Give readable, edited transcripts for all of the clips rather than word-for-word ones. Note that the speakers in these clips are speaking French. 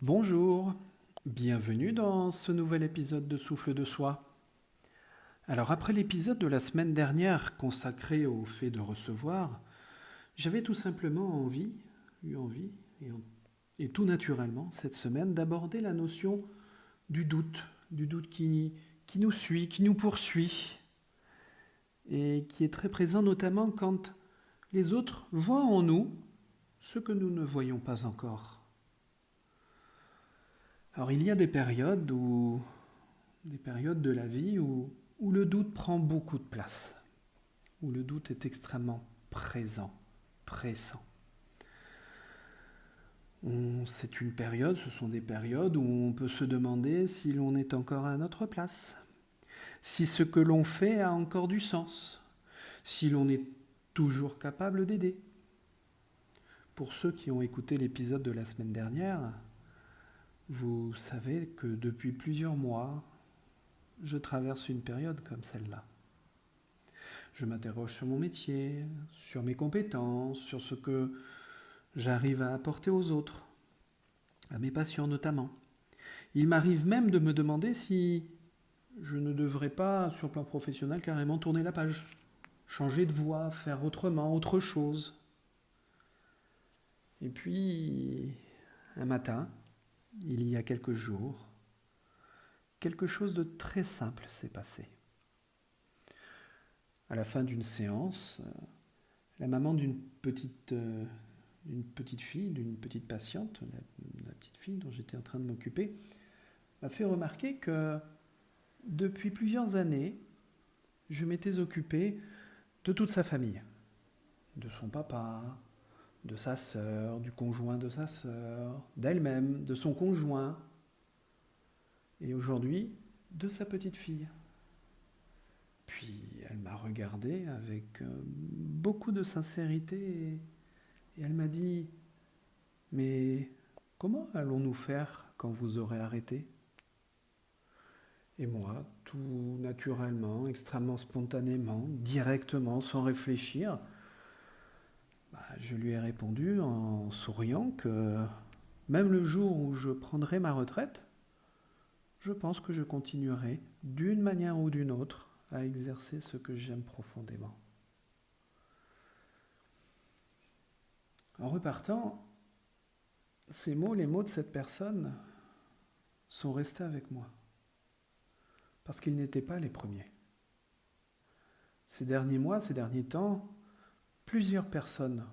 Bonjour, bienvenue dans ce nouvel épisode de Souffle de Soi. Alors après l'épisode de la semaine dernière consacré au fait de recevoir, j'avais tout simplement eu envie, et tout naturellement cette semaine d'aborder la notion du doute qui nous suit, qui nous poursuit, et qui est très présent notamment quand les autres voient en nous ce que nous ne voyons pas encore. Alors il y a des périodes de la vie où le doute prend beaucoup de place, où le doute est extrêmement présent, pressant. Ce sont des périodes où on peut se demander si l'on est encore à notre place, si ce que l'on fait a encore du sens, si l'on est toujours capable d'aider. Pour ceux qui ont écouté l'épisode de la semaine dernière, vous savez que depuis plusieurs mois, je traverse une période comme celle-là. Je m'interroge sur mon métier, sur mes compétences, sur ce que j'arrive à apporter aux autres, à mes patients notamment. Il m'arrive même de me demander si je ne devrais pas, sur le plan professionnel, carrément tourner la page, changer de voie, faire autrement, autre chose. Et puis, un matin, il y a quelques jours, quelque chose de très simple s'est passé. À la fin d'une séance, la maman d'une petite fille, d'une petite patiente, la petite fille dont j'étais en train de m'occuper, m'a fait remarquer que depuis plusieurs années, je m'étais occupé de toute sa famille, de son papa, de sa sœur, du conjoint de sa sœur, d'elle-même, de son conjoint, et aujourd'hui, de sa petite fille. Puis elle m'a regardé avec beaucoup de sincérité et elle m'a dit: Mais comment allons-nous faire quand vous aurez arrêté? Et moi, tout naturellement, extrêmement spontanément, directement, sans réfléchir, je lui ai répondu en souriant que même le jour où je prendrai ma retraite, je pense que je continuerai d'une manière ou d'une autre à exercer ce que j'aime profondément. En repartant, les mots de cette personne, sont restés avec moi, parce qu'ils n'étaient pas les premiers. Ces derniers mois, ces derniers temps, plusieurs personnes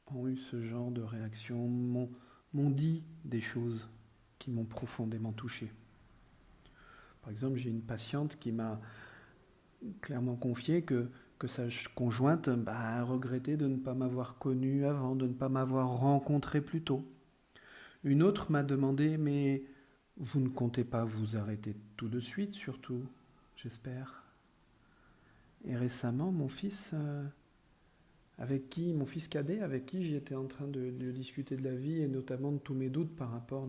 ont eu ce genre de réaction, m'ont dit des choses qui m'ont profondément touché. Par exemple, j'ai une patiente qui m'a clairement confié que sa conjointe regrettait de ne pas m'avoir connu avant, de ne pas m'avoir rencontré plus tôt. Une autre m'a demandé: Mais vous ne comptez pas vous arrêter tout de suite, surtout, j'espère. Et récemment, mon fils cadet, avec qui j'étais en train de discuter de la vie et notamment de tous mes doutes par rapport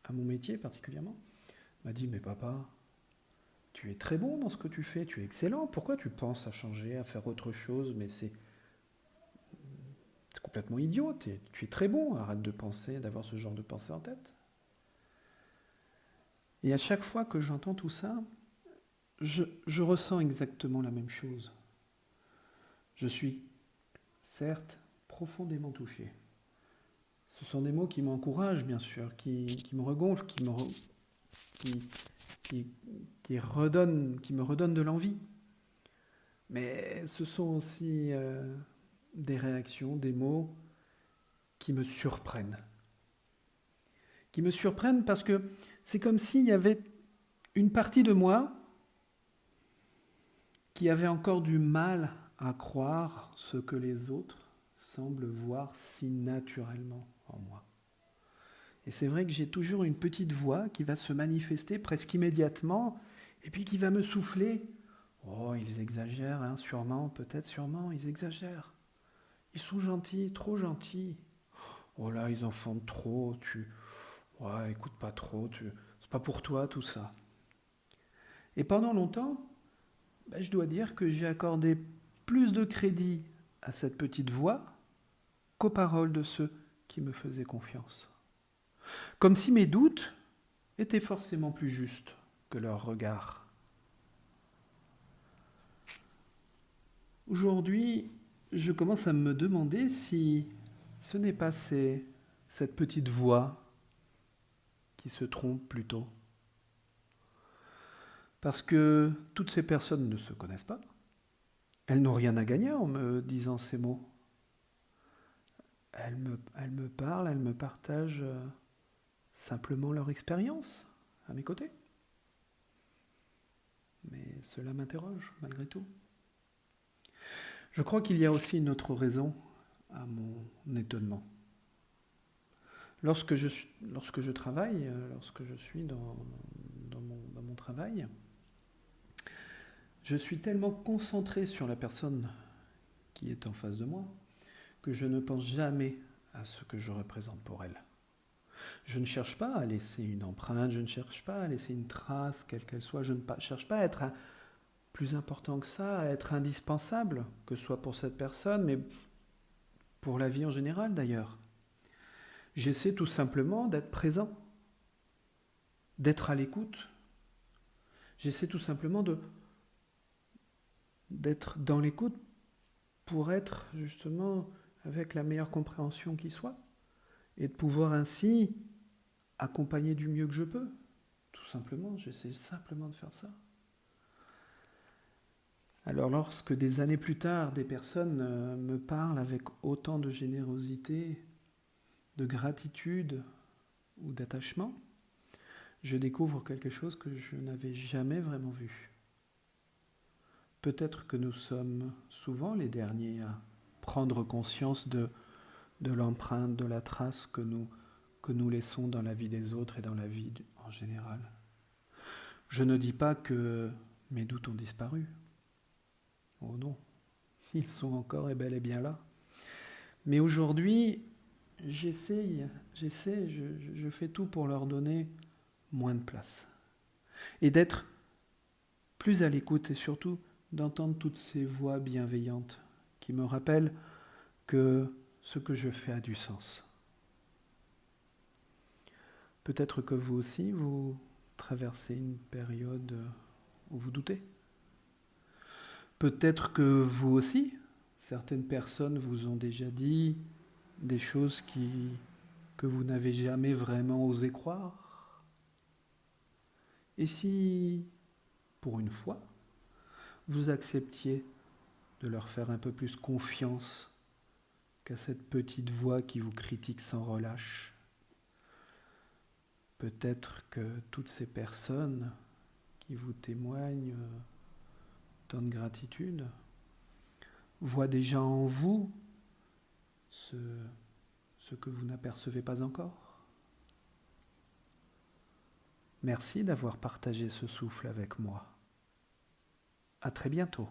à mon métier particulièrement, m'a dit: Mais papa, tu es très bon dans ce que tu fais, tu es excellent, pourquoi tu penses à changer, à faire autre chose? Mais c'est complètement idiot, tu es très bon, arrête de penser, d'avoir ce genre de pensée en tête. Et à chaque fois que j'entends tout ça, je ressens exactement la même chose. Je suis, certes, profondément touché. Ce sont des mots qui m'encouragent, bien sûr, qui me regonflent, qui, qui, qui me redonnent de l'envie. Mais ce sont aussi des réactions, des mots qui me surprennent. Qui me surprennent parce que c'est comme s'il y avait une partie de moi qui avait encore du mal à croire ce que les autres semblent voir si naturellement en moi. Et c'est vrai que j'ai toujours une petite voix qui va se manifester presque immédiatement et puis qui va me souffler: Oh, ils exagèrent, hein, sûrement, peut-être, sûrement, ils exagèrent. Ils sont gentils, trop gentils. Oh là, ils en font trop, Ouais, écoute pas trop, c'est pas pour toi tout ça. Et pendant longtemps, je dois dire que j'ai accordé plus de crédit à cette petite voix qu'aux paroles de ceux qui me faisaient confiance. comme si mes doutes étaient forcément plus justes que leurs regards. Aujourd'hui, je commence à me demander si ce n'est pas cette petite voix qui se trompe plutôt. Parce que toutes ces personnes ne se connaissent pas. Elles n'ont rien à gagner en me disant ces mots. Elles me parlent, elles me partagent simplement leur expérience à mes côtés. Mais cela m'interroge malgré tout. Je crois qu'il y a aussi une autre raison à mon étonnement. Lorsque je travaille, lorsque je suis dans mon travail, je suis tellement concentré sur la personne qui est en face de moi que je ne pense jamais à ce que je représente pour elle. Je ne cherche pas à laisser une empreinte, je ne cherche pas à laisser une trace, quelle qu'elle soit, je ne cherche pas à être plus important que ça, à être indispensable, que ce soit pour cette personne, mais pour la vie en général d'ailleurs. J'essaie tout simplement d'être présent, d'être à l'écoute. J'essaie tout simplement d'être dans l'écoute pour être justement avec la meilleure compréhension qui soit et de pouvoir ainsi accompagner du mieux que je peux. Tout simplement, j'essaie simplement de faire ça. Alors lorsque des années plus tard, des personnes me parlent avec autant de générosité, de gratitude ou d'attachement, je découvre quelque chose que je n'avais jamais vraiment vu. Peut-être que nous sommes souvent les derniers à prendre conscience de l'empreinte, de la trace que nous laissons dans la vie des autres et dans la vie en général. Je ne dis pas que mes doutes ont disparu. Oh non, ils sont encore et bel et bien là. Mais aujourd'hui, je fais tout pour leur donner moins de place. Et d'être plus à l'écoute et surtout d'entendre toutes ces voix bienveillantes qui me rappellent que ce que je fais a du sens. Peut-être que vous aussi, vous traversez une période où vous doutez. Peut-être que vous aussi, certaines personnes vous ont déjà dit des choses que vous n'avez jamais vraiment osé croire. Et si, pour une fois, vous acceptiez de leur faire un peu plus confiance qu'à cette petite voix qui vous critique sans relâche. Peut-être que toutes ces personnes qui vous témoignent tant de gratitude voient déjà en vous ce que vous n'apercevez pas encore. Merci d'avoir partagé ce souffle avec moi. À très bientôt.